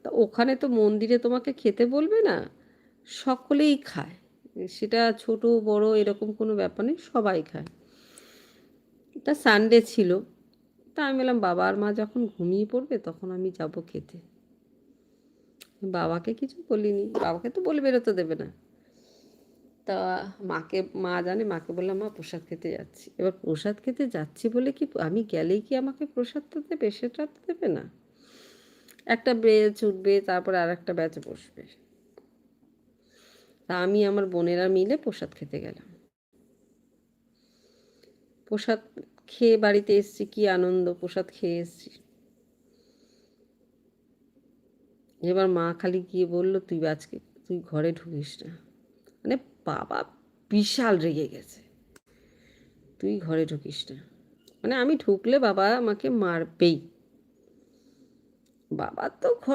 তা ওখানে তো মন্দিরে তোমাকে খেতে বলবে না, সকলেই খায়, সেটা ছোট বড় এরকম কোনো ব্যাপার নেই, সবাই খায়। তা সানডে ছিল, তা আমি বললাম বাবা আর মা যখন ঘুমিয়ে পড়বে তখন আমি যাব খেতে। বাবাকে কিছু বলিনি, বাবাকে তো বলে বেরোতে দেবে না। তা মাকে, মা জানে, মাকে বললাম মা প্রসাদ খেতে যাচ্ছি। এবার প্রসাদ খেতে যাচ্ছি বলে কি আমি গেলেই কি আমাকে প্রসাদটা দেবে? সেটা তো দেবে না। একটা ব্যাচ উঠবে, তারপর আর একটা ব্যাচ বসবে। তা আমি আমার বোনেরা মিলে প্রসাদ খেতে গেলাম। প্রসাদ খেয়ে বাড়িতে এসছি, কি আনন্দ, প্রসাদ খেয়ে এসছি। এবার মা খালি গিয়ে বললো তুই আজকে তুই ঘরে ঢুকিস না। মানে বাবা বিশাল রেগে গেছে, তুই ঘরে ঢুকিস না, মানে আমি ঢুকলে বাবা আমাকে মারবেই। বাবা তো ঘরে